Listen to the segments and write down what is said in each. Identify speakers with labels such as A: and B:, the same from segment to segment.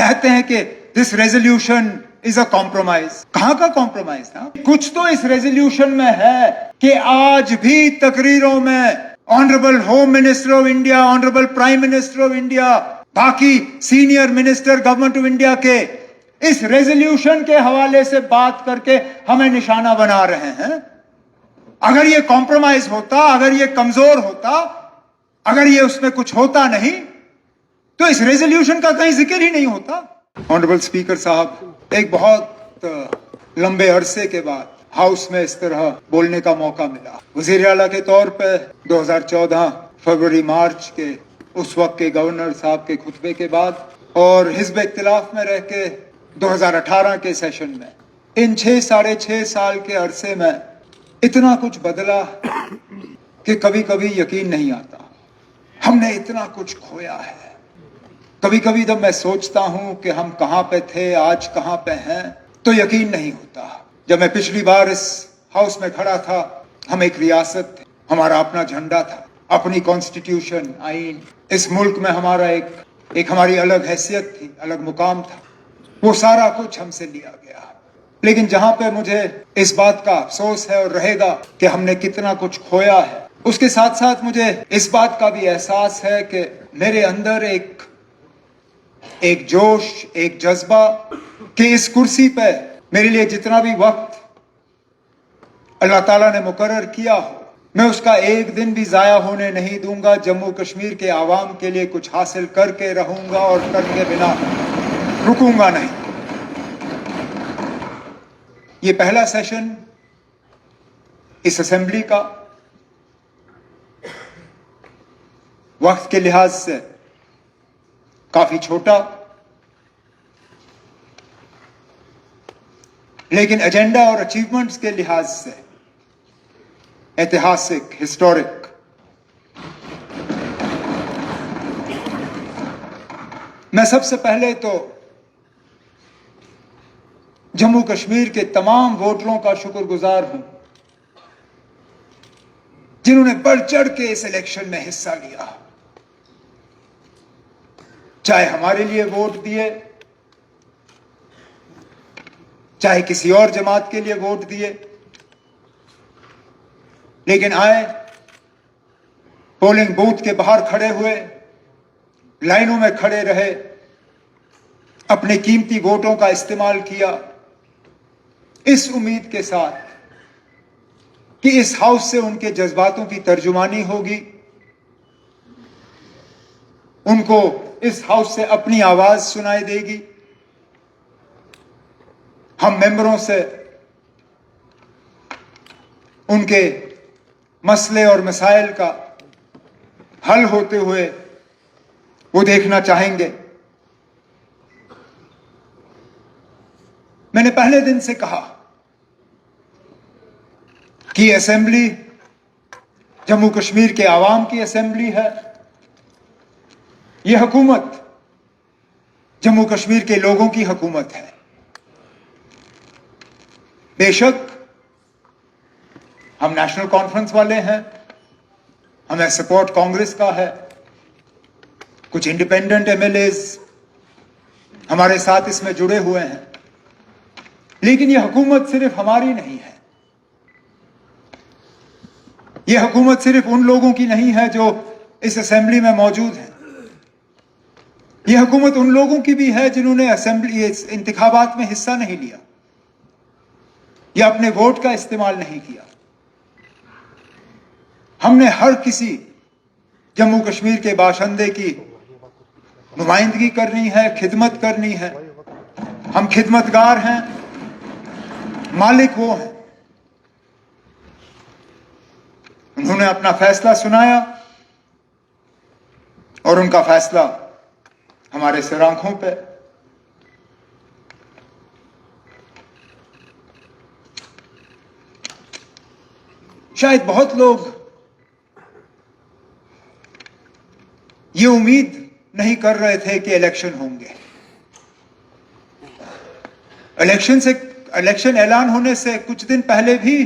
A: कहते हैं कि this resolution is a compromise. कहां का कॉम्प्रोमाइज था? कुछ तो इस रेजोल्यूशन में है कि आज भी तकरीरों में honourable home minister of India, honourable prime minister of India, बाकी senior minister government of India के इस रेजोल्यूशन के हवाले से बात करके हमें निशाना बना रहे हैं। अगर ये कॉम्प्रोमाइज होता, अगर ये कमजोर होता, अगर ये उसमें कुछ होता नहीं, तो इस रेजोल्यूशन का कहीं जिक्र ही नहीं होता। ऑनरेबल स्पीकर साहब, एक बहुत लंबे अरसे के बाद हाउस में इस तरह बोलने का मौका मिला। वजीर आला के तौर पे 2014 फरवरी मार्च के उस वक्त के गवर्नर साहब के खुतबे के बाद और हिज़्ब इख्तिलाफ में रह के 2018 के सेशन में, इन 6-6.5 साल के अरसे में इतना कुछ बदला कि कभी कभी यकीन नहीं आता। हमने इतना कुछ खोया है। कभी कभी जब मैं सोचता हूं कि हम कहां पे थे, आज कहां पे हैं, तो यकीन नहीं होता। जब मैं पिछली बार इस हाउस में खड़ा था, हम एक रियासत थे, हमारा अपना झंडा था, अपनी कॉन्स्टिट्यूशन, आईन, इस मुल्क में हमारा एक हमारी अलग हैसियत थी, अलग मुकाम था। वो सारा कुछ हमसे लिया गया। लेकिन जहां पे मुझे इस बात का अफसोस है और रहेगा कि हमने कितना कुछ खोया है, उसके साथ साथ मुझे इस बात का भी एहसास है कि मेरे अंदर एक जोश, एक जज्बा कि इस कुर्सी पे मेरे लिए जितना भी वक्त अल्लाह ताला ने मुकर्रर किया हो, मैं उसका एक दिन भी जाया होने नहीं दूंगा। जम्मू कश्मीर के आवाम के लिए कुछ हासिल करके रहूंगा और करके बिना रुकूंगा नहीं। ये पहला सेशन इस असेंबली का वक्त के लिहाज से काफी छोटा, लेकिन एजेंडा और अचीवमेंट्स के लिहाज से ऐतिहासिक, हिस्टोरिक। मैं सबसे पहले तो जम्मू कश्मीर के तमाम वोटरों का शुक्रगुजार हूं जिन्होंने बढ़ चढ़ के इस इलेक्शन में हिस्सा लिया, चाहे हमारे लिए वोट दिए, चाहे किसी और जमात के लिए वोट दिए, लेकिन आए, पोलिंग बूथ के बाहर खड़े हुए, लाइनों में खड़े रहे, अपने कीमती वोटों का इस्तेमाल किया, इस उम्मीद के साथ कि इस हाउस से उनके जज्बातों की तर्जुमानी होगी, उनको इस हाउस से अपनी आवाज सुनाई देगी, हम मेंबरों से उनके मसले और मसाइल का हल होते हुए वो देखना चाहेंगे। मैंने पहले दिन से कहा कि असेंबली जम्मू कश्मीर के आवाम की असेंबली है। यह हुकूमत जम्मू कश्मीर के लोगों की हुकूमत है। बेशक हम नेशनल कॉन्फ्रेंस वाले हैं, हमें सपोर्ट कांग्रेस का है, कुछ इंडिपेंडेंट एमएलएज हमारे साथ इसमें जुड़े हुए हैं, लेकिन यह हुकूमत सिर्फ हमारी नहीं है। यह हुकूमत सिर्फ उन लोगों की नहीं है जो इस असेंबली में मौजूद हैं। यह हुकूमत उन लोगों की भी है जिन्होंने असेंबली इंतखाबात में हिस्सा नहीं लिया या अपने वोट का इस्तेमाल नहीं किया। हमने हर किसी जम्मू कश्मीर के बाशिंदे की नुमाइंदगी करनी है, खिदमत करनी है। हम खिदमतगार हैं, मालिक वो हैं। उन्होंने अपना फैसला सुनाया और उनका फैसला हमारे सिर आंखों पे। शायद बहुत लोग ये उम्मीद नहीं कर रहे थे कि इलेक्शन होंगे। इलेक्शन ऐलान होने से कुछ दिन पहले भी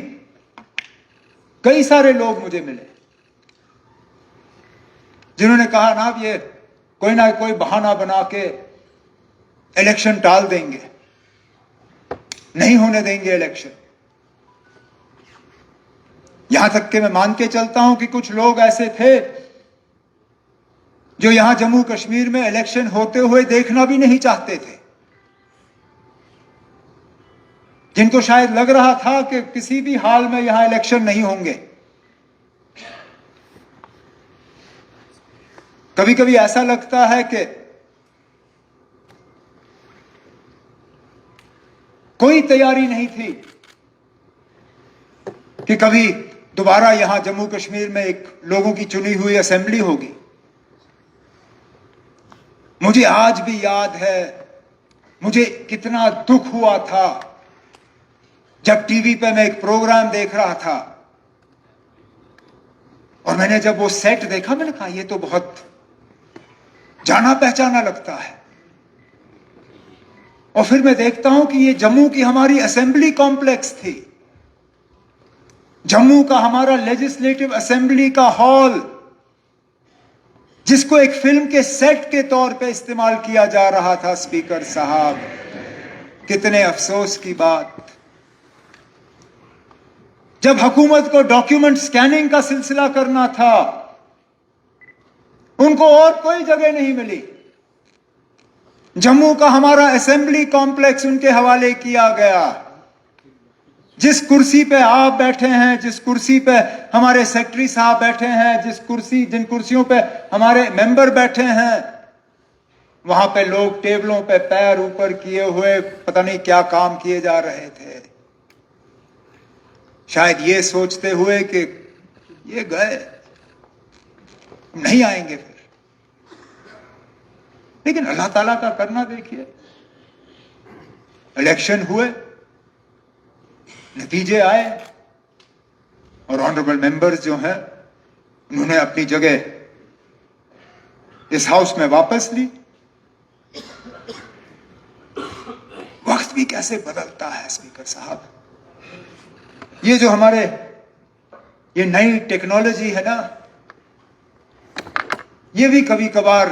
A: कई सारे लोग मुझे मिले जिन्होंने कहा, ना ये कोई ना कोई बहाना बना के इलेक्शन टाल देंगे, नहीं होने देंगे इलेक्शन। यहां तक कि मैं मान के चलता हूं कि कुछ लोग ऐसे थे जो यहां जम्मू कश्मीर में इलेक्शन होते हुए देखना भी नहीं चाहते थे, जिनको शायद लग रहा था कि किसी भी हाल में यहां इलेक्शन नहीं होंगे। कभी कभी ऐसा लगता है कि कोई तैयारी नहीं थी कि कभी दोबारा यहां जम्मू कश्मीर में एक लोगों की चुनी हुई असेंबली होगी। मुझे आज भी याद है, मुझे कितना दुख हुआ था जब टीवी पे मैं एक प्रोग्राम देख रहा था और मैंने जब वो सेट देखा, मैंने कहा ये तो बहुत जाना पहचाना लगता है। और फिर मैं देखता हूं कि ये जम्मू की हमारी असेंबली कॉम्प्लेक्स थी, जम्मू का हमारा लेजिस्लेटिव असेंबली का हॉल, जिसको एक फिल्म के सेट के तौर पे इस्तेमाल किया जा रहा था। स्पीकर साहब, कितने अफसोस की बात, जब हुकूमत को डॉक्यूमेंट स्कैनिंग का सिलसिला करना था, उनको और कोई जगह नहीं मिली। जम्मू का हमारा असेंबली कॉम्प्लेक्स उनके हवाले किया गया। जिस कुर्सी पे आप बैठे हैं, जिस कुर्सी पे हमारे सेक्रेटरी साहब बैठे हैं, जिन कुर्सियों पे हमारे मेंबर बैठे हैं, वहां पे लोग टेबलों पे पैर ऊपर किए हुए पता नहीं क्या काम किए जा रहे थे, शायद ये सोचते हुए कि ये गए, नहीं आएंगे फिर। लेकिन अल्लाह ताला का करना देखिए, इलेक्शन हुए, नतीजे आए और ऑनरेबल मेंबर्स जो हैं उन्होंने अपनी जगह इस हाउस में वापस ली। वक्त भी कैसे बदलता है स्पीकर साहब। ये जो हमारे ये नई टेक्नोलॉजी है ना, ये भी कभी कभार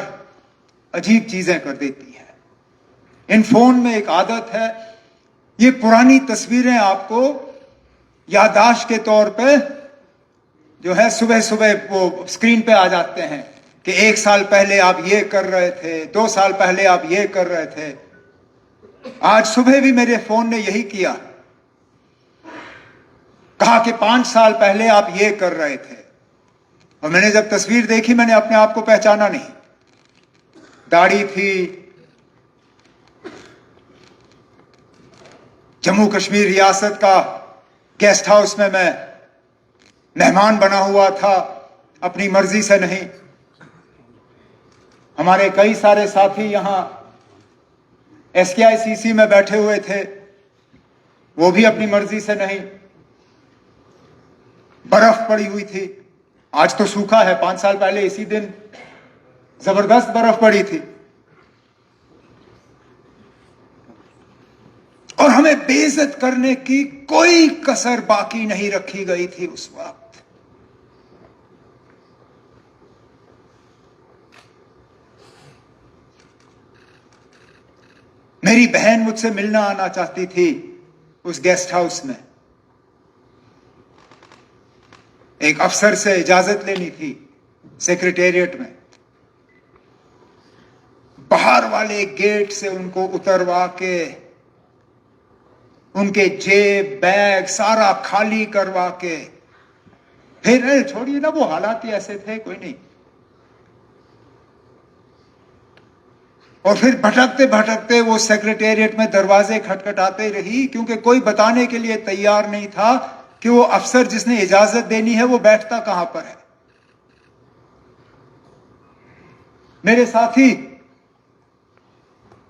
A: अजीब चीजें कर देती है। इन फोन में एक आदत है, ये पुरानी तस्वीरें आपको याददाश्त के तौर पे जो है सुबह सुबह वो स्क्रीन पे आ जाते हैं कि 1 साल पहले आप ये कर रहे थे, 2 साल पहले आप ये कर रहे थे। आज सुबह भी मेरे फोन ने यही किया, कहा कि 5 साल पहले आप ये कर रहे थे। और मैंने जब तस्वीर देखी, मैंने अपने आप को पहचाना नहीं। दाढ़ी थी, जम्मू कश्मीर रियासत का गेस्ट हाउस में मैं मेहमान बना हुआ था, अपनी मर्जी से नहीं। हमारे कई सारे साथी यहां SKICC में बैठे हुए थे, वो भी अपनी मर्जी से नहीं। बर्फ पड़ी हुई थी, आज तो सूखा है, 5 साल पहले इसी दिन जबरदस्त बर्फ पड़ी थी। और हमें बेइज्जत करने की कोई कसर बाकी नहीं रखी गई थी उस वक्त। मेरी बहन मुझसे मिलना आना चाहती थी उस गेस्ट हाउस में, एक अफसर से इजाजत लेनी थी सेक्रेटेरिएट में। बाहर वाले गेट से उनको उतरवा के उनके जेब बैग सारा खाली करवा के फिर छोड़िए ना, वो हालात ही ऐसे थे, कोई नहीं। और फिर भटकते भटकते वो सेक्रेटेरिएट में दरवाजे खटखटाते रही, क्योंकि कोई बताने के लिए तैयार नहीं था कि वो अफसर जिसने इजाजत देनी है वो बैठता कहां पर है। मेरे साथी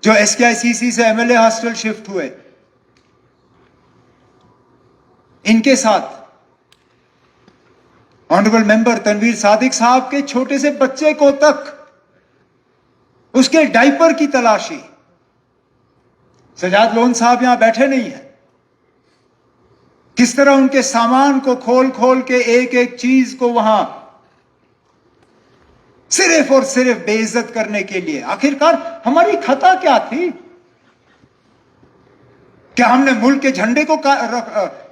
A: जो SKICC से MLA हॉस्टल शिफ्ट हुए, इनके साथ ऑनरेबल मेंबर तनवीर सादिक साहब के छोटे से बच्चे को तक उसके डायपर की तलाशी। सजाद लोन साहब यहां बैठे नहीं हैं, किस तरह उनके सामान को खोल खोल के एक एक चीज को वहां सिर्फ और सिर्फ बेइज्जत करने के लिए। आखिरकार हमारी खता क्या थी? क्या हमने मुल्क के झंडे को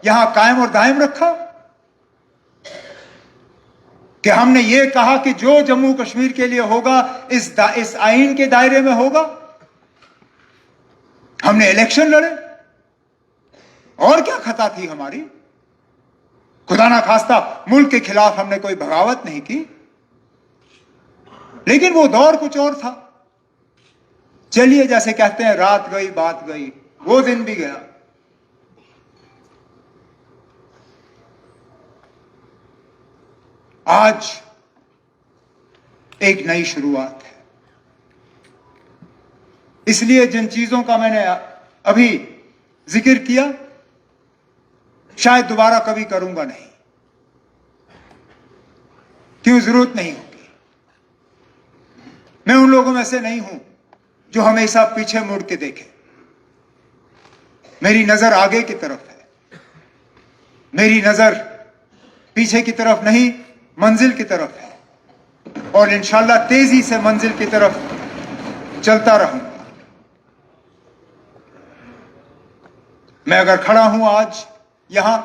A: यहां कायम और दायम रखा? क्या हमने ये कहा कि जो जम्मू कश्मीर के लिए होगा इस आईन के दायरे में होगा? हमने इलेक्शन लड़े, और क्या खता थी हमारी? खुदा ना खास्ता मुल्क के खिलाफ हमने कोई बगावत नहीं की, लेकिन वो दौर कुछ और था। चलिए, जैसे कहते हैं, रात गई बात गई, वो दिन भी गया। आज एक नई शुरुआत है। इसलिए जिन चीजों का मैंने अभी जिक्र किया, शायद दोबारा कभी करूंगा नहीं। क्यों? जरूरत नहीं होगी। मैं उन लोगों में से नहीं हूं जो हमेशा पीछे मुड़ के देखे। मेरी नजर आगे की तरफ है। मेरी नजर पीछे की तरफ नहीं, मंजिल की तरफ है, और इंशाल्लाह तेजी से मंजिल की तरफ चलता रहूंगा। मैं अगर खड़ा हूं आज यहां,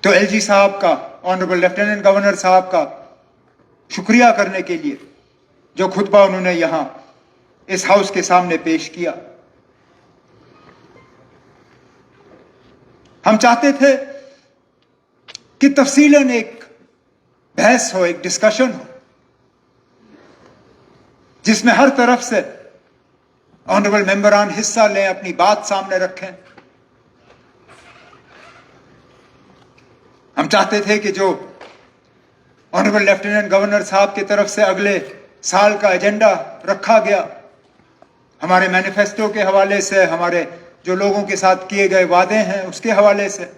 A: तो एलजी साहब का, ऑनरेबल लेफ्टिनेंट गवर्नर साहब का शुक्रिया करने के लिए, जो खुतबा उन्होंने यहां इस हाउस के सामने पेश किया। हम चाहते थे कि तफसीलन एक बहस हो, एक डिस्कशन हो, जिसमें हर तरफ से ऑनरेबल मेंबरान हिस्सा लें, अपनी बात सामने रखें। हम चाहते थे कि जो ऑनरेबल लेफ्टिनेंट गवर्नर साहब की तरफ से अगले साल का एजेंडा रखा गया, हमारे मैनिफेस्टो के हवाले से, हमारे जो लोगों के साथ किए गए वादे हैं उसके हवाले से,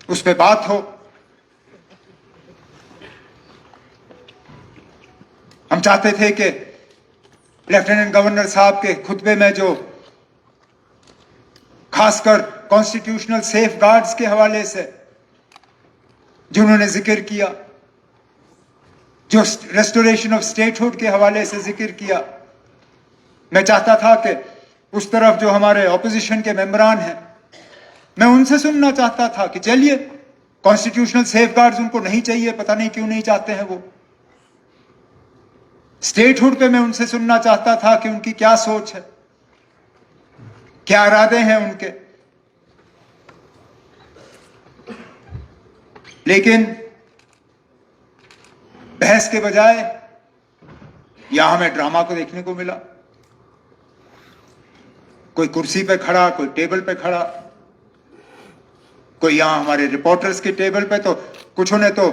A: उस पर बात हो। हम चाहते थे कि लेफ्टिनेंट गवर्नर साहब के खुतबे में जो खासकर कॉन्स्टिट्यूशनल सेफ गार्ड्स के हवाले से जिन्होंने जिक्र किया, जो रेस्टोरेशन ऑफ स्टेटहुड के हवाले से जिक्र किया, मैं चाहता था कि उस तरफ जो हमारे ऑपोजिशन के मेंबरान हैं, मैं उनसे सुनना चाहता था कि चलिए, कॉन्स्टिट्यूशनल सेफ गार्ड्स उनको नहीं चाहिए, पता नहीं क्यों नहीं चाहते हैं वो। स्टेटहुड पे मैं उनसे सुनना चाहता था कि उनकी क्या सोच है, क्या इरादे हैं उनके। लेकिन बहस के बजाय यहां हमें ड्रामा को देखने को मिला। कोई कुर्सी पे खड़ा, कोई टेबल पे खड़ा, कोई यहां हमारे रिपोर्टर्स के टेबल पे, तो कुछों ने तो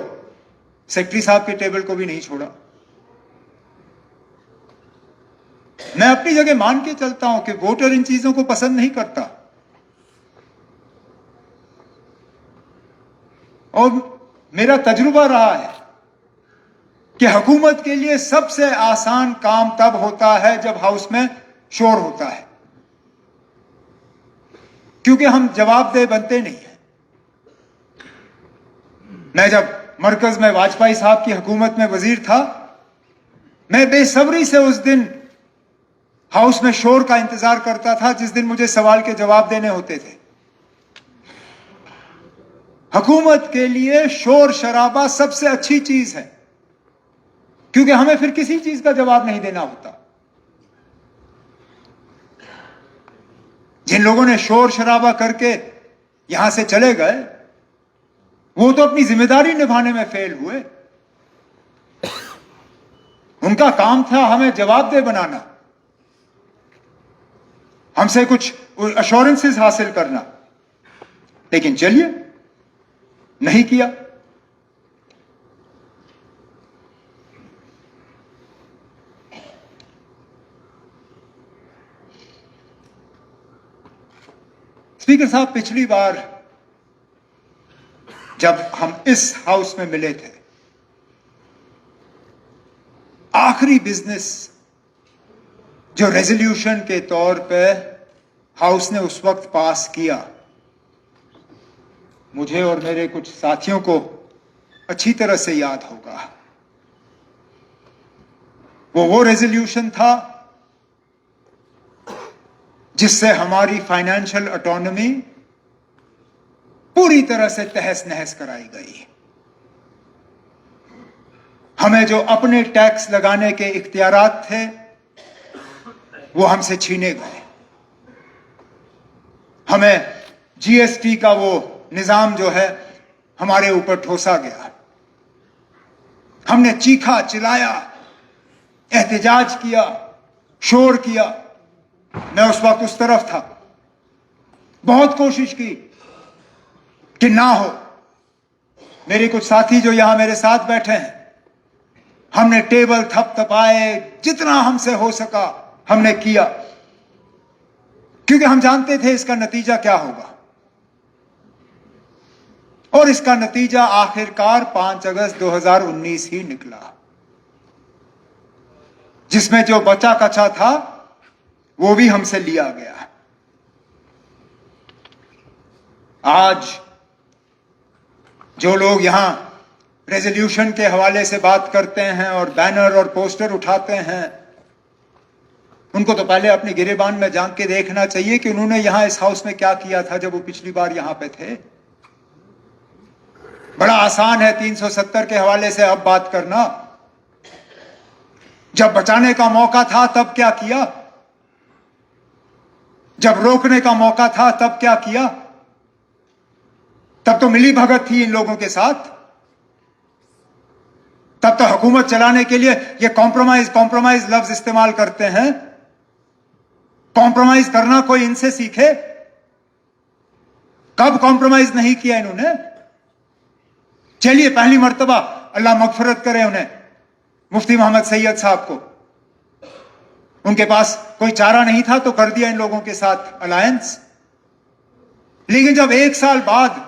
A: सेक्रेटरी साहब के टेबल को भी नहीं छोड़ा। मैं अपनी जगह मान के चलता हूं कि वोटर इन चीजों को पसंद नहीं करता, और मेरा तजुर्बा रहा है कि हुकूमत के लिए सबसे आसान काम तब होता है जब हाउस में शोर होता है, क्योंकि हम जवाबदेह बनते नहीं हैं। मैं जब मरकज में वाजपेयी साहब की हुकूमत में वजीर था, मैं बेसब्री से उस दिन हाउस में शोर का इंतजार करता था जिस दिन मुझे सवाल के जवाब देने होते थे। हुकूमत के लिए शोर शराबा सबसे अच्छी चीज है, क्योंकि हमें फिर किसी चीज का जवाब नहीं देना होता। जिन लोगों ने शोर शराबा करके यहां से चले गए, वो तो अपनी जिम्मेदारी निभाने में फेल हुए। उनका काम था हमें जवाबदेह बनाना, हमसे कुछ अश्योरेंसेस हासिल करना, लेकिन चलिए, नहीं किया। स्पीकर साहब, पिछली बार जब हम इस हाउस में मिले थे, आखिरी बिजनेस जो रेजोल्यूशन के तौर पे हाउस ने उस वक्त पास किया, मुझे और मेरे कुछ साथियों को अच्छी तरह से याद होगा। वो रेजोल्यूशन था जिससे हमारी फाइनेंशियल ऑटोनॉमी पूरी तरह से तहस नहस कराई गई। हमें जो अपने टैक्स लगाने के इख्तियारात थे वो हमसे छीने गए। हमें जीएसटी का वो निजाम जो है हमारे ऊपर ठोसा गया। हमने चीखा चिल्लाया, एहतजाज किया, शोर किया। मैं उस वक्त उस तरफ था, बहुत कोशिश की कि ना हो। मेरे कुछ साथी जो यहां मेरे साथ बैठे हैं, हमने टेबल थपथपाए, जितना हमसे हो सका हमने किया, क्योंकि हम जानते थे इसका नतीजा क्या होगा। और इसका नतीजा आखिरकार 5 अगस्त 2019 ही निकला, जिसमें जो बचा कचा था वो भी हमसे लिया गया। आज जो लोग यहां रेजोल्यूशन के हवाले से बात करते हैं और बैनर और पोस्टर उठाते हैं, उनको तो पहले अपनी गिरेबान में झांक के देखना चाहिए कि उन्होंने यहां इस हाउस में क्या किया था जब वो पिछली बार यहां पे थे। बड़ा आसान है 370 के हवाले से अब बात करना। जब बचाने का मौका था तब क्या किया? जब रोकने का मौका था तब क्या किया? तब तो मिली भगत थी इन लोगों के साथ। तब तो हुकूमत चलाने के लिए ये कॉम्प्रोमाइज लफ्ज इस्तेमाल करते हैं। कॉम्प्रोमाइज करना कोई इनसे सीखे। कब कॉम्प्रोमाइज नहीं किया इन्होंने? चलिए, पहली मर्तबा अल्लाह मगफरत करे उन्हें, मुफ्ती मोहम्मद सैयद साहब को। उनके पास कोई चारा नहीं था तो कर दिया इन लोगों के साथ अलायंस। लेकिन जब 1 साल बाद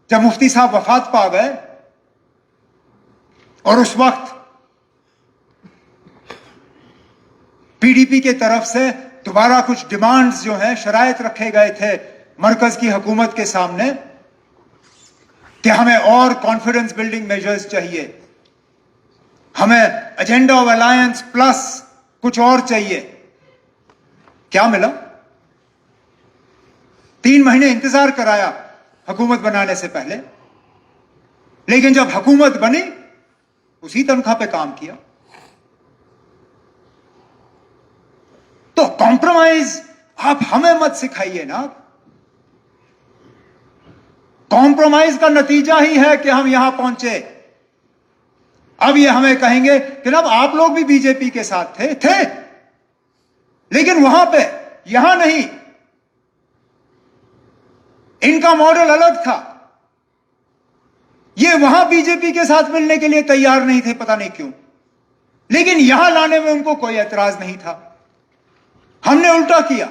A: जब मुफ्ती साहब वफात पा गए और उस वक्त पीडीपी के तरफ से दोबारा कुछ डिमांड्स जो हैं, शराइत रखे गए थे मरकज की हुकूमत के सामने कि हमें और कॉन्फिडेंस बिल्डिंग मेजर्स चाहिए, हमें एजेंडा ऑफ अलायंस प्लस कुछ और चाहिए। क्या मिला? 3 महीने इंतजार कराया हुकूमत बनाने से पहले, लेकिन जब हुकूमत बनी उसी तनख्वाह पे काम किया। तो कॉम्प्रोमाइज आप हमें मत सिखाइए ना। कॉम्प्रोमाइज का नतीजा ही है कि हम यहां पहुंचे। अब ये हमें कहेंगे कि ना आप लोग भी बीजेपी के साथ थे, लेकिन वहां पे, यहां नहीं। इनका मॉडल अलग था। ये वहां बीजेपी के साथ मिलने के लिए तैयार नहीं थे, पता नहीं क्यों, लेकिन यहां लाने में उनको कोई एतराज नहीं था। हमने उल्टा किया।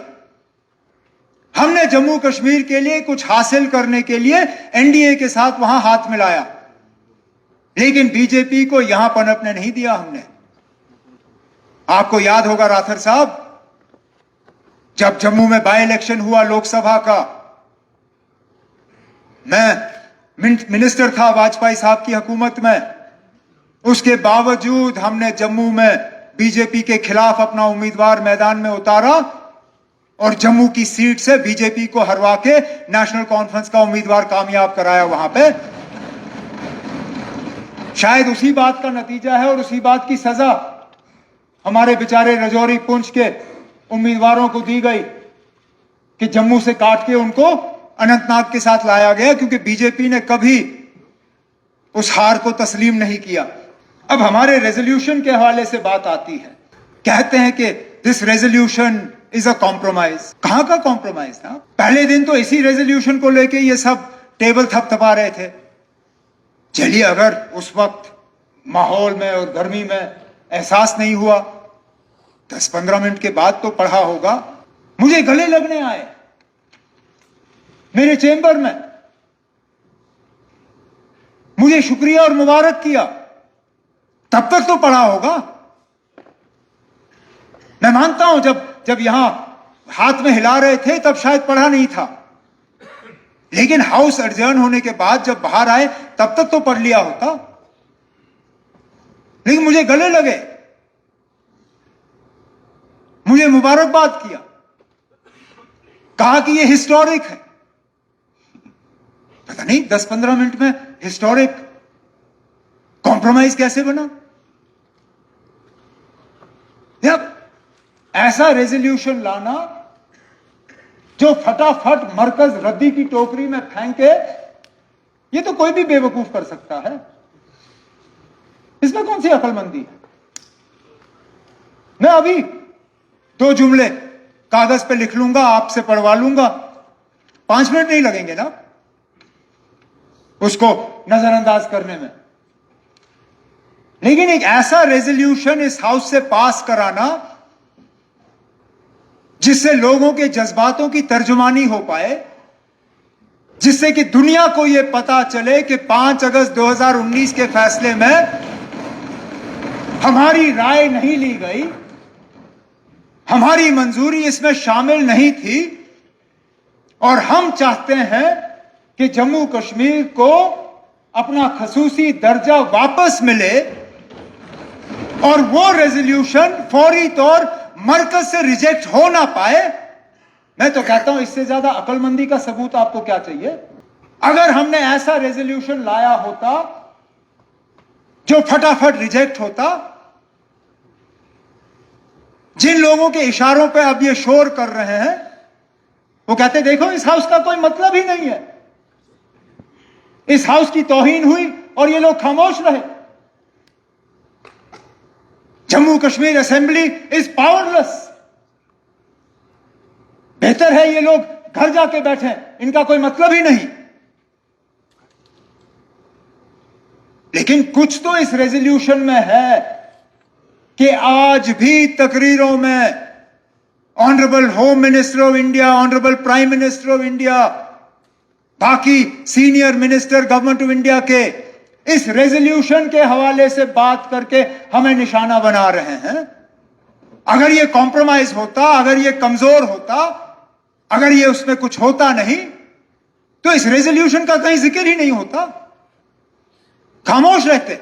A: हमने जम्मू कश्मीर के लिए कुछ हासिल करने के लिए एनडीए के साथ वहां हाथ मिलाया, लेकिन बीजेपी को यहां पनपने नहीं दिया हमने। आपको याद होगा राठौर साहब, जब जम्मू में बाय इलेक्शन हुआ लोकसभा का, मैं मिनिस्टर था वाजपेयी साहब की हुकूमत में, उसके बावजूद हमने जम्मू में बीजेपी के खिलाफ अपना उम्मीदवार मैदान में उतारा और जम्मू की सीट से बीजेपी को हरवा के नेशनल कॉन्फ्रेंस का उम्मीदवार कामयाब कराया वहां पे। शायद उसी बात का नतीजा है और उसी बात की सजा हमारे बेचारे रजौरी पुंछ के उम्मीदवारों को दी गई कि जम्मू से काट के उनको अनंतनाग के साथ लाया गया, क्योंकि बीजेपी ने कभी उस हार को तस्लीम नहीं किया। अब हमारे रेजोल्यूशन के हवाले से बात आती है, कहते हैं कि this resolution is a compromise. कहां का कॉम्प्रोमाइज था? पहले दिन तो इसी रेजोल्यूशन को लेके ये सब टेबल थपथपा रहे थे। चलिए, अगर उस वक्त माहौल में और गर्मी में एहसास नहीं हुआ, 10-15 मिनट के बाद तो पढ़ा होगा। मुझे गले लगने आए मेरे चेंबर में, मुझे शुक्रिया और मुबारक किया, तब तक तो पढ़ा होगा। मैं मानता हूं जब यहां हाथ में हिला रहे थे तब शायद पढ़ा नहीं था, लेकिन हाउस एडजर्न होने के बाद जब बाहर आए तब तक तो पढ़ लिया होता। लेकिन मुझे गले लगे, मुझे मुबारकबाद किया। कहा कि ये हिस्टोरिक है। पता नहीं 10-15 मिनट में हिस्टोरिक कॉम्प्रोमाइज कैसे बना। जब ऐसा रेजोल्यूशन लाना जो फटाफट मरकज रद्दी की टोकरी में फेंके, ये तो कोई भी बेवकूफ कर सकता है। इसमें कौन सी अकलमंदी है। मैं अभी 2 जुमले कागज पे लिख लूंगा, आपसे पढ़वा लूंगा, 5 मिनट नहीं लगेंगे ना उसको नजरअंदाज करने में। लेकिन एक ऐसा रेजोल्यूशन इस हाउस से पास कराना जिससे लोगों के जज्बातों की तर्जुमानी हो पाए, जिससे कि दुनिया को यह पता चले कि 5 अगस्त 2019 के फैसले में हमारी राय नहीं ली गई, हमारी मंजूरी इसमें शामिल नहीं थी, और हम चाहते हैं कि जम्मू कश्मीर को अपना खसूसी दर्जा वापस मिले, और वो रेजोल्यूशन फौरी तौर मरकज से रिजेक्ट हो ना पाए। मैं तो कहता हूं इससे ज्यादा अकलमंदी का सबूत आपको क्या चाहिए। अगर हमने ऐसा रेजोल्यूशन लाया होता जो फटाफट रिजेक्ट होता, जिन लोगों के इशारों पे अब ये शोर कर रहे हैं वो कहते देखो इस हाउस का कोई मतलब ही नहीं है, इस हाउस की तौहीन हुई और ये लोग खामोश रहे। Jammu Kashmir assembly is powerless. बेहतर है ये लोग घर जाके बैठे, इनका कोई मतलब ही नहीं। लेकिन कुछ तो इस रेजोल्यूशन में है कि आज भी तकरीरों में honourable home minister of India, honourable prime minister of India, बाकी senior minister government of India के इस रेजोल्यूशन के हवाले से बात करके हमें निशाना बना रहे हैं। अगर ये कॉम्प्रोमाइज होता, अगर ये कमजोर होता, अगर ये उसमें कुछ होता नहीं, तो इस रेजोल्यूशन का कहीं जिक्र ही नहीं होता, खामोश रहते,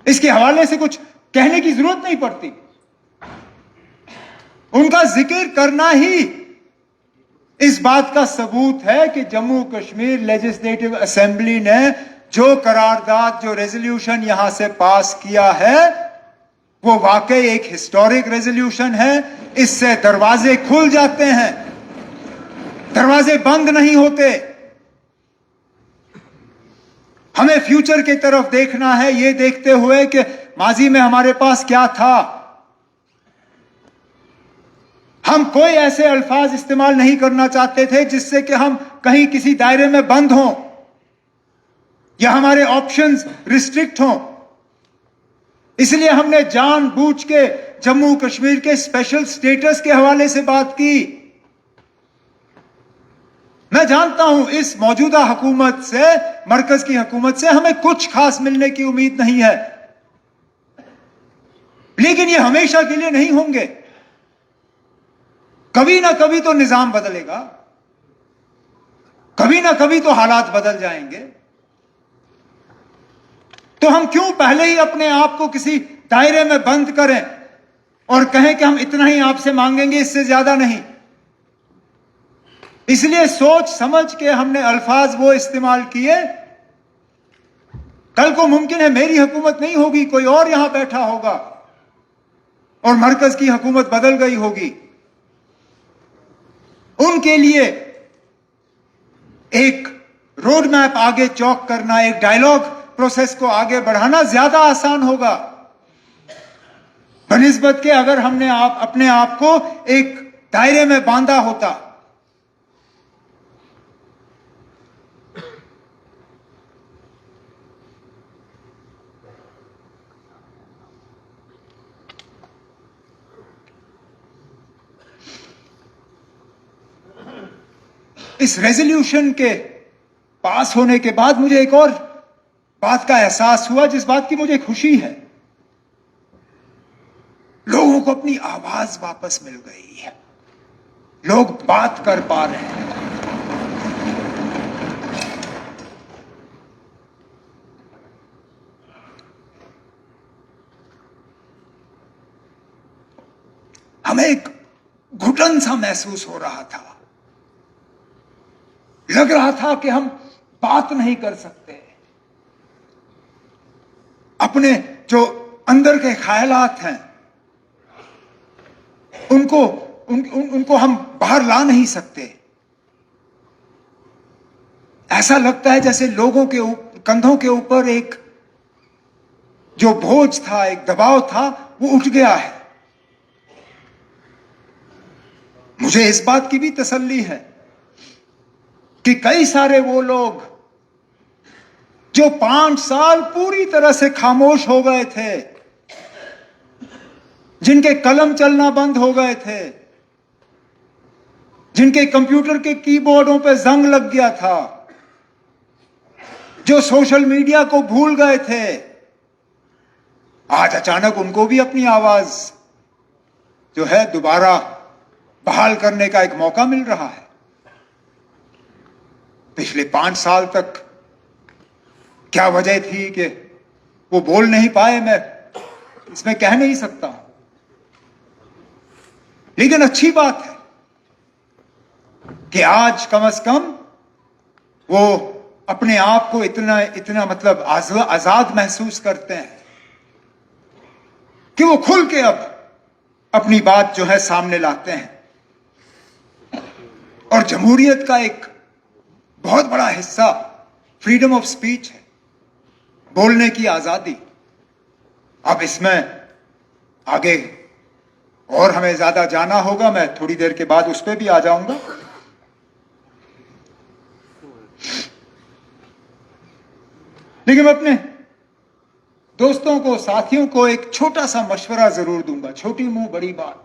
A: इसके हवाले से कुछ कहने की जरूरत नहीं पड़ती। उनका जिक्र करना ही इस बात का सबूत है कि जम्मू कश्मीर लेजिस्लेटिव असेंबली ने जो करारदाद, जो रेजोल्यूशन यहां से पास किया है वो वाकई एक हिस्टोरिक रेजोल्यूशन है। इससे दरवाजे खुल जाते हैं, दरवाजे बंद नहीं होते। हमें फ्यूचर की तरफ देखना है, ये देखते हुए कि माजी में हमारे पास क्या था। हम कोई ऐसे अल्फाज इस्तेमाल नहीं करना चाहते थे जिससे कि हम कहीं किसी दायरे में बंद हों या हमारे ऑप्शंस रिस्ट्रिक्ट हों। इसलिए हमने जानबूझ के जम्मू कश्मीर के स्पेशल स्टेटस के हवाले से बात की। मैं जानता हूं इस मौजूदा हुकूमत से, मरकज की हुकूमत से हमें कुछ खास मिलने की उम्मीद नहीं है, लेकिन ये हमेशा के लिए नहीं होंगे। कभी ना कभी तो निजाम बदलेगा, कभी ना कभी तो हालात बदल जाएंगे। तो हम क्यों पहले ही अपने आप को किसी दायरे में बंद करें और कहें कि हम इतना ही आपसे मांगेंगे, इससे ज्यादा नहीं। इसलिए सोच समझ के हमने अल्फाज वो इस्तेमाल किए। कल को मुमकिन है मेरी हुकूमत नहीं होगी, कोई और यहां बैठा होगा और मरकज की हुकूमत बदल गई होगी। उनके लिए एक रोड मैप आगे चौक करना, एक डायलॉग प्रोसेस को आगे बढ़ाना ज्यादा आसान होगा बनिस्बत के अगर हमने अपने आप को एक दायरे में बांधा होता। इस रेजोल्यूशन के पास होने के बाद मुझे एक और बात का एहसास हुआ, जिस बात की मुझे खुशी है। लोगों को अपनी आवाज वापस मिल गई है, लोग बात कर पा रहे हैं। हमें एक घुटन सा महसूस हो रहा था। लग रहा था कि हम बात नहीं कर सकते, अपने जो अंदर के ख्यालात हैं उनको हम बाहर ला नहीं सकते। ऐसा लगता है जैसे लोगों के कंधों के ऊपर एक जो बोझ था, एक दबाव था, वो उठ गया है। मुझे इस बात की भी तसल्ली है कि कई सारे वो लोग जो 5 साल पूरी तरह से खामोश हो गए थे, जिनके कलम चलना बंद हो गए थे, जिनके कंप्यूटर के कीबोर्डों पे जंग लग गया था, जो सोशल मीडिया को भूल गए थे, आज अचानक उनको भी अपनी आवाज जो है दोबारा बहाल करने का एक मौका मिल रहा है। पिछले 5 साल तक क्या वजह थी कि वो बोल नहीं पाए, मैं इसमें कह नहीं सकता हूं, लेकिन अच्छी बात है कि आज कम से कम वो अपने आप को इतना मतलब आजाद महसूस करते हैं कि वो खुल के अब अपनी बात जो है सामने लाते हैं। और जमहूरियत का एक बहुत बड़ा हिस्सा फ्रीडम ऑफ स्पीच है, बोलने की आजादी। अब इसमें आगे और हमें ज्यादा जाना होगा, मैं थोड़ी देर के बाद उस पर भी आ जाऊंगा। लेकिन मैं अपने दोस्तों को, साथियों को एक छोटा सा मशवरा जरूर दूंगा, छोटी मुंह बड़ी बात।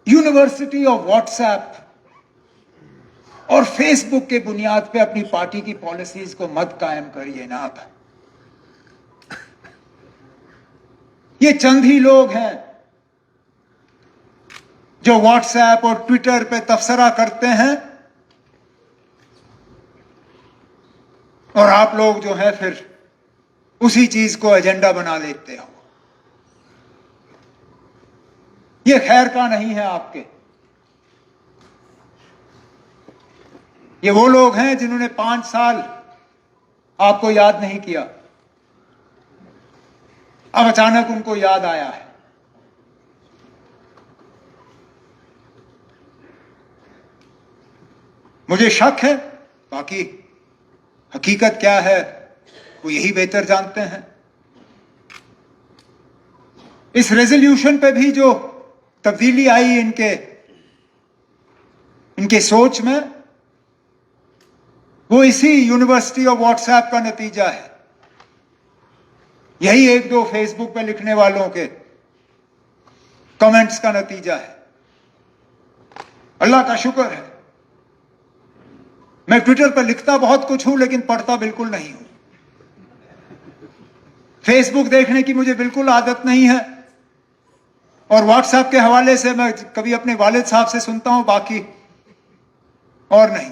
A: यूनिवर्सिटी ऑफ व्हाट्सएप और फेसबुक के बुनियाद पे अपनी पार्टी की पॉलिसीज को मत कायम करिए ना। अब ये चंद ही लोग हैं जो व्हाट्सएप और ट्विटर पे तबसरा करते हैं, और आप लोग जो है फिर उसी चीज को एजेंडा बना लेते हो। ये खैर का नहीं है आपके। ये वो लोग हैं जिन्होंने 5 साल आपको याद नहीं किया, अब अचानक उनको याद आया है। मुझे शक है, बाकी हकीकत क्या है वो यही बेहतर जानते हैं। इस रेजोल्यूशन पे भी जो तब्दीली आई इनके सोच में, वो इसी यूनिवर्सिटी ऑफ व्हाट्सएप का नतीजा है। यही 1-2 फेसबुक पे लिखने वालों के कमेंट्स का नतीजा है। अल्लाह का शुक्र है, मैं ट्विटर पर लिखता बहुत कुछ हूं लेकिन पढ़ता बिल्कुल नहीं हूं। फेसबुक देखने की मुझे बिल्कुल आदत नहीं है, और व्हाट्सएप के हवाले से मैं कभी अपने वालिद साहब से सुनता हूं, बाकी और नहीं।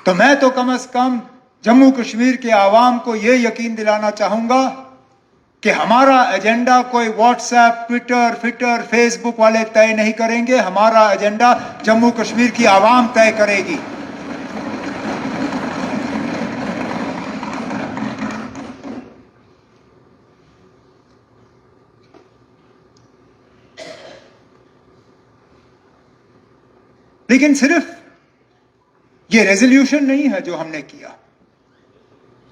A: तो मैं तो कम से कम जम्मू कश्मीर के आवाम को यह यकीन दिलाना चाहूंगा कि हमारा एजेंडा कोई व्हाट्सएप, ट्विटर, फेसबुक वाले तय नहीं करेंगे। हमारा एजेंडा जम्मू कश्मीर की आवाम तय करेगी। लेकिन सिर्फ ये रेजोल्यूशन नहीं है जो हमने किया।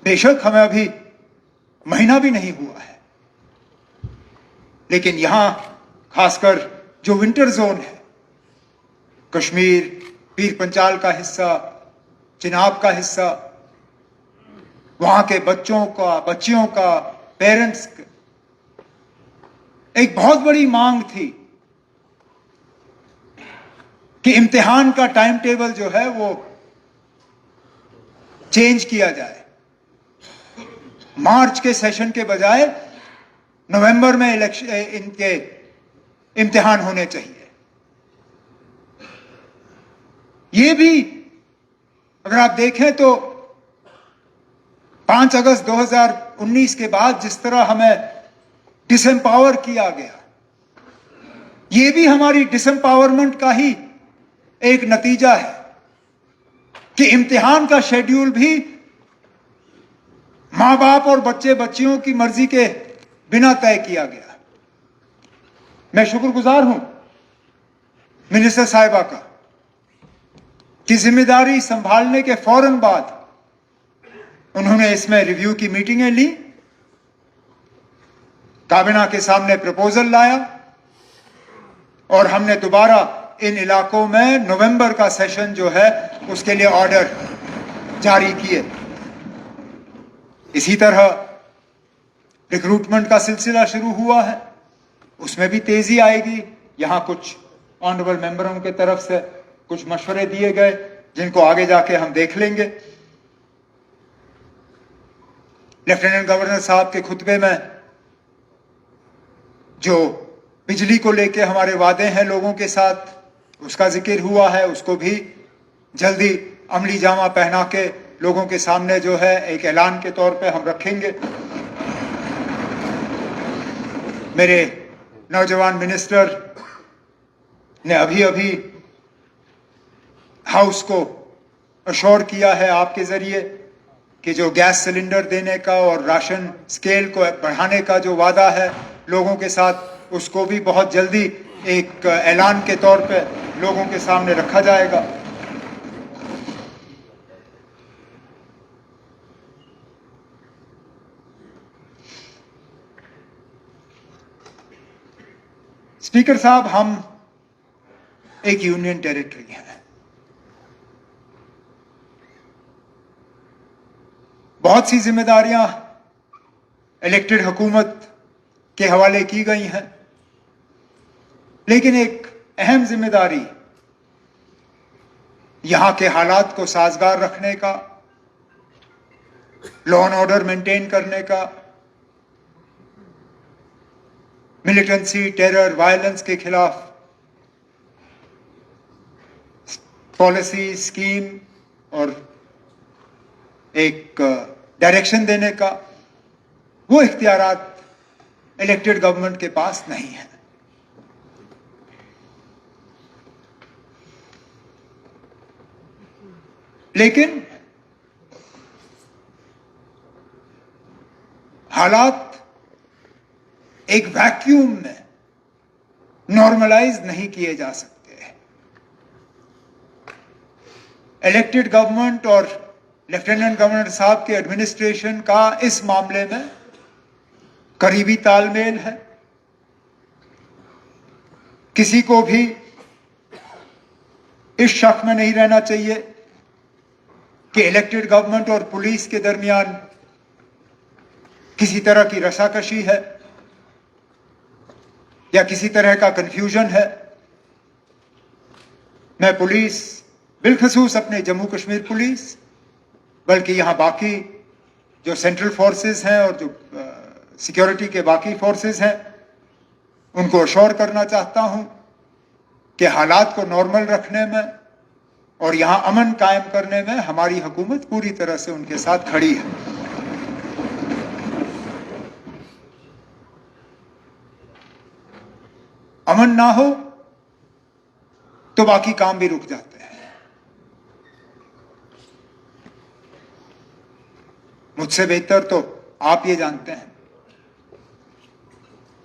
A: बेशक हमें अभी महीना भी नहीं हुआ है, लेकिन यहां खासकर जो विंटर जोन है, कश्मीर, पीर पंचाल का हिस्सा, चिनाब का हिस्सा, वहां के बच्चों का पेरेंट्स का एक बहुत बड़ी मांग थी कि इम्तिहान का टाइम टेबल जो है वो चेंज किया जाए। मार्च के सेशन के बजाय नवंबर में इनके इम्तिहान होने चाहिए। ये भी अगर आप देखें तो 5 अगस्त 2019 के बाद जिस तरह हमें डिसएम्पावर किया गया, ये भी हमारी डिसएम्पावरमेंट का ही एक नतीजा है कि इम्तिहान का शेड्यूल भी मां बाप और बच्चे बच्चियों की मर्जी के बिना तय किया गया। मैं शुक्रगुजार हूं मिनिस्टर साहिबा का कि जिम्मेदारी संभालने के फौरन बाद उन्होंने इसमें रिव्यू की मीटिंगें ली, काबिना के सामने प्रपोजल लाया और हमने दोबारा इन इलाकों में नवंबर का सेशन जो है उसके लिए ऑर्डर जारी किए। इसी तरह रिक्रूटमेंट का सिलसिला शुरू हुआ है, उसमें भी तेजी आएगी। यहां कुछ ऑनरेबल मेंबरों की तरफ से कुछ मशवरे दिए गए जिनको आगे जाके हम देख लेंगे। लेफ्टिनेंट गवर्नर साहब के खुतबे में जो बिजली को लेके हमारे वादे हैं लोगों के साथ, उसका जिक्र हुआ है, उसको भी जल्दी अमली जामा पहना के लोगों के सामने जो है एक ऐलान के तौर पे हम रखेंगे। मेरे नौजवान मिनिस्टर ने अभी अभी हाउस को अश्योर किया है आपके जरिए कि जो गैस सिलेंडर देने का और राशन स्केल को बढ़ाने का जो वादा है लोगों के साथ, उसको भी बहुत जल्दी एक ऐलान के तौर पे लोगों के सामने रखा जाएगा। स्पीकर साहब, हम एक यूनियन टेरिटरी है। बहुत सी जिम्मेदारियां इलेक्टेड हुकूमत के हवाले की गई हैं, लेकिन एक अहम जिम्मेदारी यहां के हालात को साजगार रखने का, लॉ एंड ऑर्डर मेंटेन करने का, मिलिटेंसी, टेरर, वायलेंस के खिलाफ पॉलिसी, स्कीम और एक डायरेक्शन देने का, वो इख्तियारात इलेक्टेड गवर्नमेंट के पास नहीं है। लेकिन हालात एक वैक्यूम में नॉर्मलाइज नहीं किए जा सकते। इलेक्टेड गवर्नमेंट और लेफ्टिनेंट गवर्नर साहब के एडमिनिस्ट्रेशन का इस मामले में करीबी तालमेल है। किसी को भी इस शक में नहीं रहना चाहिए कि इलेक्टेड गवर्नमेंट और पुलिस के दरमियान किसी तरह की रसाकशी है या किसी तरह का कंफ्यूजन है। मैं पुलिस, बिलखसूस अपने जम्मू कश्मीर पुलिस, बल्कि यहां बाकी जो सेंट्रल फोर्सेस हैं और जो सिक्योरिटी के बाकी फोर्सेस हैं, उनको अश्योर करना चाहता हूं कि हालात को नॉर्मल रखने में और यहां अमन कायम करने में हमारी हुकूमत पूरी तरह से उनके साथ खड़ी है। अमन ना हो तो बाकी काम भी रुक जाते हैं। मुझसे बेहतर तो आप ये जानते हैं,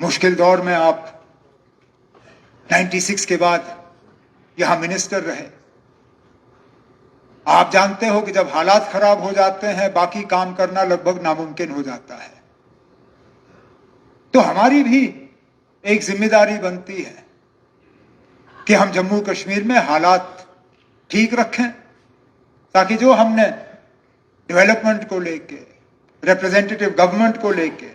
A: मुश्किल दौर में आप 96 के बाद यहां मिनिस्टर रहे। आप जानते हो कि जब हालात खराब हो जाते हैं, बाकी काम करना लगभग नामुमकिन हो जाता है। तो हमारी भी एक जिम्मेदारी बनती है कि हम जम्मू कश्मीर में हालात ठीक रखें, ताकि जो हमने डेवलपमेंट को लेके, रिप्रेजेंटेटिव गवर्नमेंट को लेके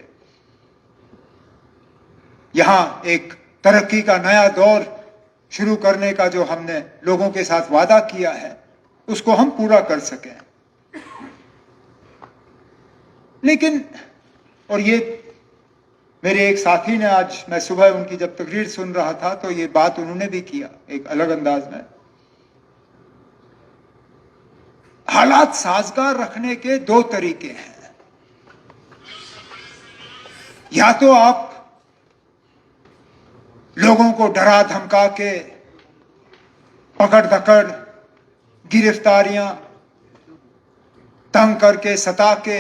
A: यहां एक तरक्की का नया दौर शुरू करने का जो हमने लोगों के साथ वादा किया है, उसको हम पूरा कर सकें। लेकिन, और ये मेरे एक साथी ने आज, मैं सुबह उनकी जब तकरीर सुन रहा था तो ये बात उन्होंने भी किया एक अलग अंदाज में, हालात साजगार रखने के दो तरीके हैं। या तो आप लोगों को डरा धमका के, पकड़ धकड़, गिरफ्तारियां, तंग करके, सता के,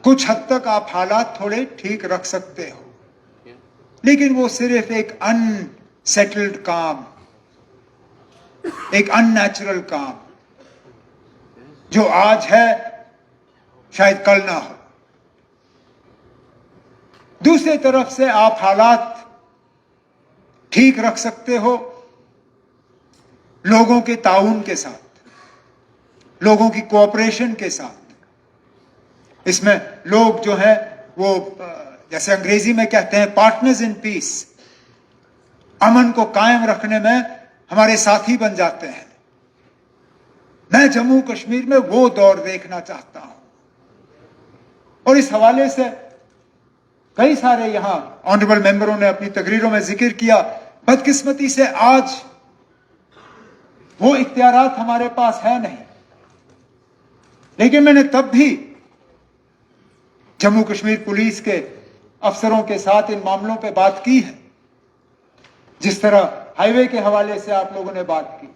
A: कुछ हद तक आप हालात थोड़े ठीक रख सकते हो, लेकिन वो सिर्फ एक अनसेटल्ड काम, एक अननेचुरल काम जो आज है शायद कल ना हो। दूसरी तरफ से आप हालात ठीक रख सकते हो लोगों के ताउन के साथ, लोगों की कोऑपरेशन के साथ। इसमें लोग जो है वो जैसे अंग्रेजी में कहते हैं पार्टनर्स इन पीस, अमन को कायम रखने में हमारे साथी बन जाते हैं। मैं जम्मू कश्मीर में वो दौर देखना चाहता हूं और इस हवाले से कई सारे यहां ऑनरेबल मेंबरों ने अपनी तकरीरों में जिक्र किया। बदकिस्मती से आज वो इख्तियारात हमारे पास है नहीं, लेकिन मैंने तब भी जम्मू कश्मीर पुलिस के अफसरों के साथ इन मामलों पे बात की है। जिस तरह हाईवे के हवाले से आप लोगों ने बात की,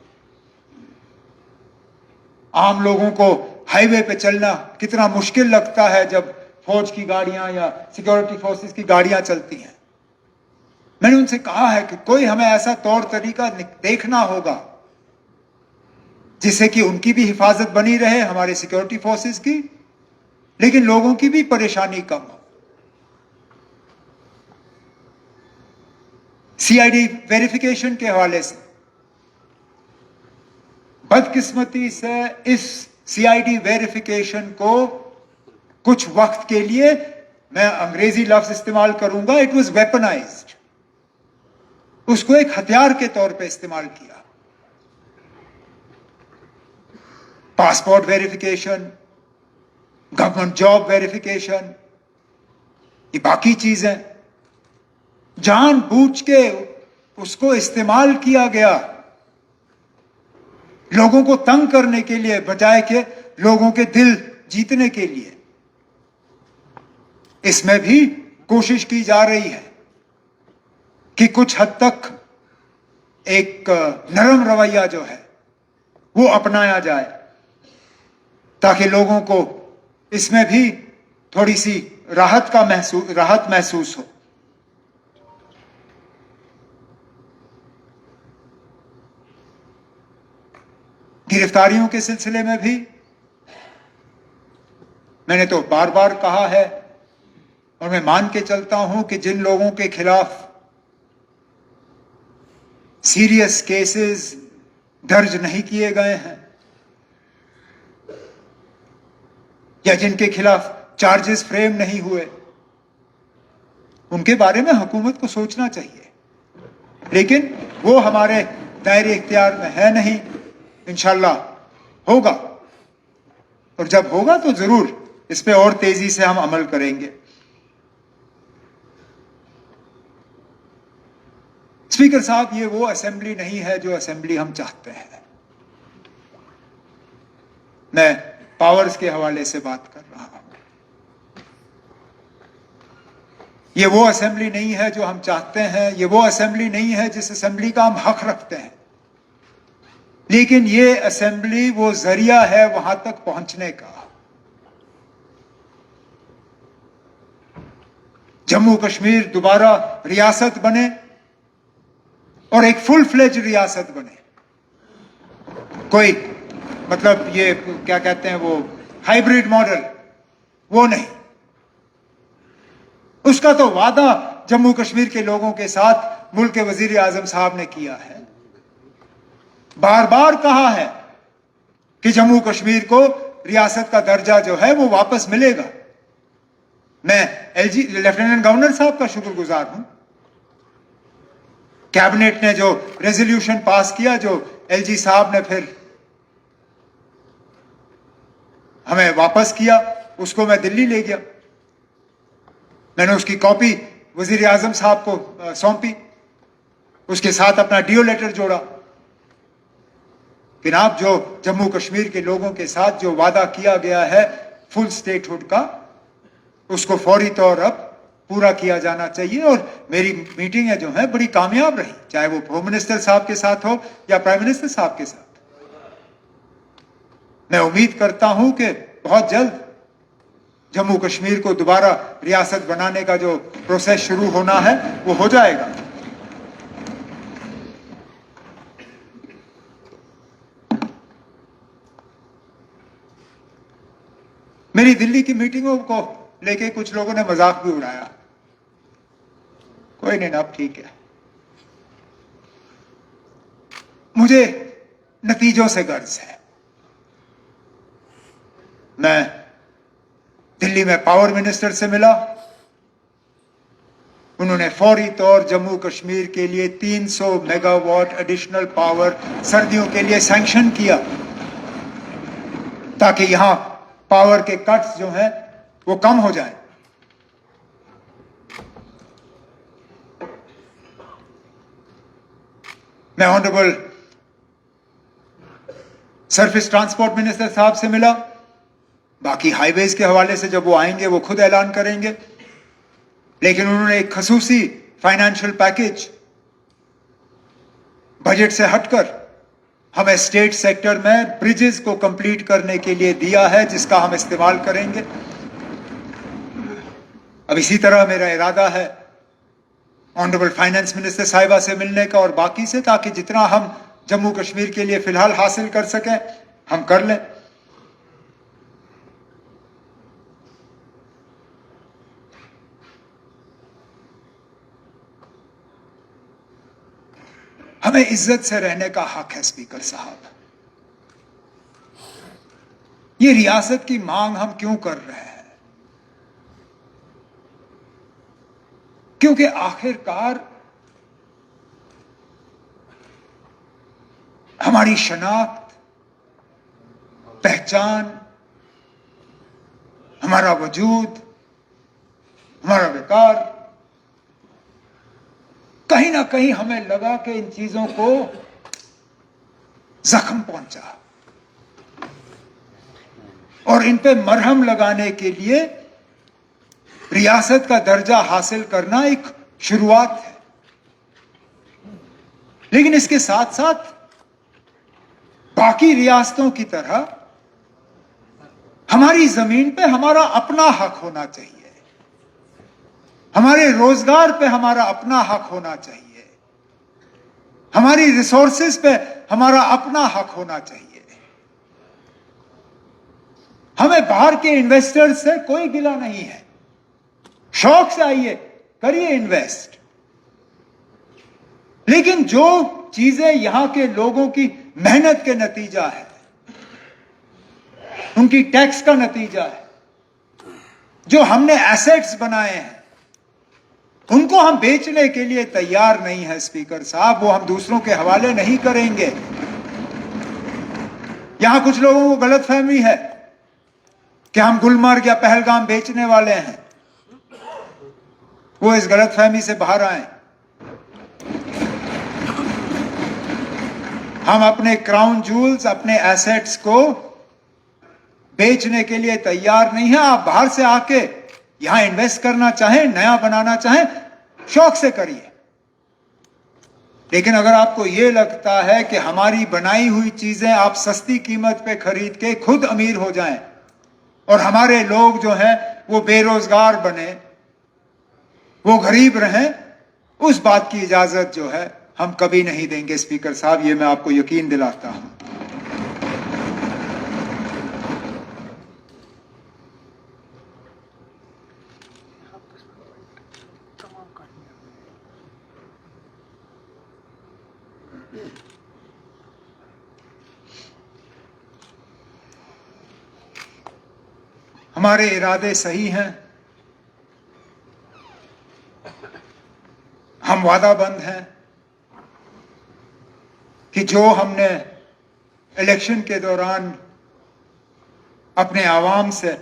A: आम लोगों को हाईवे पे चलना कितना मुश्किल लगता है जब फौज की गाड़ियां या सिक्योरिटी फोर्सेस की गाड़ियां चलती हैं। मैंने उनसे कहा है कि कोई हमें ऐसा तौर तरीका देखना होगा जिससे कि उनकी भी हिफाजत बनी रहे, हमारे सिक्योरिटी फोर्सेस की, लेकिन लोगों की भी परेशानी कम हो। सीआईडी वेरिफिकेशन के हवाले से बदकिस्मती से इस सीआईडी वेरिफिकेशन को कुछ वक्त के लिए, मैं अंग्रेजी लफ्ज इस्तेमाल करूंगा, इट वाज वेपनाइज्ड, उसको एक हथियार के तौर पे इस्तेमाल किया। Passport verification, government job verification, ये बाकी चीजें जानबूझ के उसको इस्तेमाल किया गया लोगों को तंग करने के लिए, बजाय के लोगों के दिल जीतने के लिए। इसमें भी कोशिश की जा रही है कि कुछ हद तक एक नरम रवैया जो है वो अपनाया जाए, ताकि लोगों को इसमें भी थोड़ी सी राहत महसूस हो। गिरफ्तारियों के सिलसिले में भी मैंने तो बार बार कहा है और मैं मान के चलता हूं कि जिन लोगों के खिलाफ सीरियस केसेस दर्ज नहीं किए गए हैं या जिनके खिलाफ चार्जेस फ्रेम नहीं हुए, उनके बारे में हुकूमत को सोचना चाहिए, लेकिन वो हमारे दायरे इख्तियार में है नहीं। इंशाल्लाह होगा, और जब होगा तो जरूर इस पे और तेजी से हम अमल करेंगे। स्पीकर साहब, ये वो असेंबली नहीं है जो असेंबली हम चाहते हैं। मैं पावर्स के हवाले से बात कर रहा हूं। ये वो असेंबली नहीं है जो हम चाहते हैं, ये वो असेंबली नहीं है जिस असेंबली का हम हक रखते हैं, लेकिन ये असेंबली वो जरिया है वहां तक पहुंचने का। जम्मू कश्मीर दोबारा रियासत बने और एक फुल फ्लेज रियासत बने, कोई मतलब ये क्या कहते हैं वो हाइब्रिड मॉडल, वो नहीं। उसका तो वादा जम्मू कश्मीर के लोगों के साथ मुल्क के वजीर आजम साहब ने किया है, बार बार कहा है कि जम्मू कश्मीर को रियासत का दर्जा जो है वो वापस मिलेगा। मैं एलजी लेफ्टिनेंट गवर्नर साहब का शुक्रगुजार हूं। कैबिनेट ने जो रेजोल्यूशन पास किया, जो एलजी साहब ने फिर हमें वापस किया, उसको मैं दिल्ली ले गया। मैंने उसकी कॉपी वजीर आजम साहब को सौंपी, उसके साथ अपना डीओ लेटर जोड़ा कि आप जो जम्मू कश्मीर के लोगों के साथ जो वादा किया गया है फुल स्टेटहुड का, उसको फौरी तौर पूरा किया जाना चाहिए। और मेरी मीटिंगें जो है बड़ी कामयाब रही, चाहे वो होम मिनिस्टर साहब के साथ हो या प्राइम मिनिस्टर साहब के साथ। मैं उम्मीद करता हूं कि बहुत जल्द जम्मू कश्मीर को दोबारा रियासत बनाने का जो प्रोसेस शुरू होना है वो हो जाएगा। मेरी दिल्ली की मीटिंगों को लेके कुछ लोगों ने मजाक भी उड़ाया। कोई नहीं ना, अब ठीक है। मुझे नतीजों से गर्ज है। मैं दिल्ली में पावर मिनिस्टर से मिला, उन्होंने फौरी तौर जम्मू कश्मीर के लिए 300 मेगावाट एडिशनल पावर सर्दियों के लिए सैंक्शन किया, ताकि यहां पावर के कट्स जो हैं वो कम हो जाए। मैं ऑनरेबल सरफेस ट्रांसपोर्ट मिनिस्टर साहब से मिला। बाकी हाईवेज के हवाले से जब वो आएंगे वो खुद ऐलान करेंगे, लेकिन उन्होंने एक खसूसी फाइनेंशियल पैकेज बजट से हटकर हमें स्टेट सेक्टर में ब्रिजेस को कंप्लीट करने के लिए दिया है, जिसका हम इस्तेमाल करेंगे। अब इसी तरह मेरा इरादा है ऑनरेबल फाइनेंस मिनिस्टर साहिबा से मिलने का और बाकी से, ताकि जितना हम जम्मू कश्मीर के लिए फिलहाल हासिल कर सकें हम कर लें। हमें इज्जत से रहने का हक है स्पीकर साहब। ये रियासत की मांग हम क्यों कर रहे हैं? क्योंकि आखिरकार हमारी शनाख्त, पहचान, हमारा वजूद, हमारा विकार, कहीं ना कहीं हमें लगा कि इन चीजों को जख्म पहुंचा और इन पे मरहम लगाने के लिए रियासत का दर्जा हासिल करना एक शुरुआत है। लेकिन इसके साथ साथ बाकी रियासतों की तरह हमारी जमीन पे हमारा अपना हक होना चाहिए, हमारे रोजगार पे हमारा अपना हक होना चाहिए, हमारी रिसोर्सेज पे हमारा अपना हक होना चाहिए। हमें बाहर के इन्वेस्टर्स से कोई गिला नहीं है, शौक से आइए, करिए इन्वेस्ट। लेकिन जो चीजें यहां के लोगों की मेहनत के नतीजा है, उनकी टैक्स का नतीजा है, जो हमने एसेट्स बनाए हैं, उनको हम बेचने के लिए तैयार नहीं है स्पीकर साहब। वो हम दूसरों के हवाले नहीं करेंगे। यहां कुछ लोगों को गलतफहमी है कि हम गुलमर्ग या पहलगाम बेचने वाले हैं। वो इस गलतफहमी से बाहर आए। हम अपने क्राउन जूल्स, अपने एसेट्स को बेचने के लिए तैयार नहीं है। आप बाहर से आके यहां इन्वेस्ट करना चाहें, नया बनाना चाहें, शौक से करिए। लेकिन अगर आपको यह लगता है कि हमारी बनाई हुई चीजें आप सस्ती कीमत पे खरीद के खुद अमीर हो जाएं और हमारे लोग जो हैं वो बेरोजगार बने, वो गरीब रहें, उस बात की इजाजत जो है हम कभी नहीं देंगे स्पीकर साहब। ये मैं आपको यकीन दिलाता हूं। हमारे इरादे सही हैं, हम वादाबंद हैं कि जो हमने इलेक्शन के दौरान अपने आवाम से,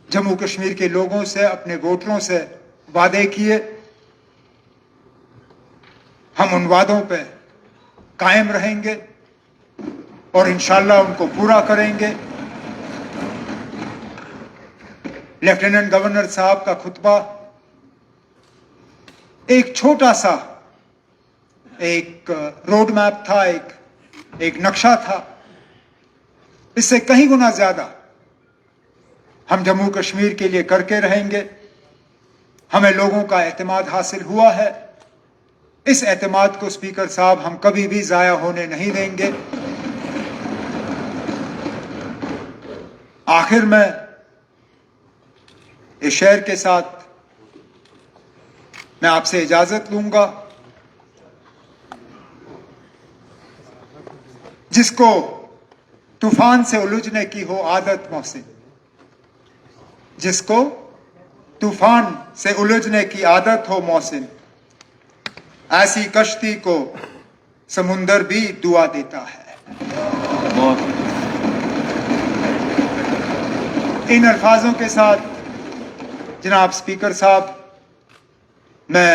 A: जम्मू कश्मीर के लोगों से, अपने वोटरों से वादे किए, हम उन वादों पे कायम रहेंगे और इंशाल्लाह उनको पूरा करेंगे। लेफ्टिनेंट गवर्नर साहब का खुतबा एक छोटा सा एक रोड मैप था, एक नक्शा था। इससे कहीं गुना ज्यादा हम जम्मू कश्मीर के लिए करके रहेंगे। हमें लोगों का एतमाद हासिल हुआ है। इस एतमाद को स्पीकर साहब हम कभी भी जाया होने नहीं देंगे। आखिर में इस शेर के साथ मैं आपसे इजाजत लूंगा। जिसको तूफान से उलझने की हो आदत मोहसिन, जिसको तूफान से उलझने की आदत हो मोहसिन, ऐसी कश्ती को समुंदर भी दुआ देता है। इन अल्फाजों के साथ जनाब स्पीकर साहब, मैं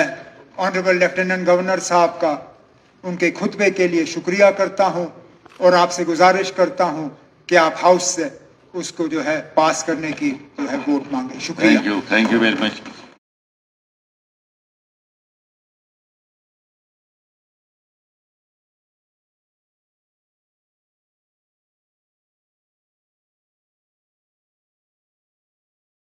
A: ऑनरेबल लेफ्टिनेंट गवर्नर साहब का उनके खुतबे के लिए शुक्रिया करता हूं और आपसे गुजारिश करता हूं कि आप हाउस से उसको जो है पास करने की जो है वोट मांगे। शुक्रिया।
B: Thank you very much.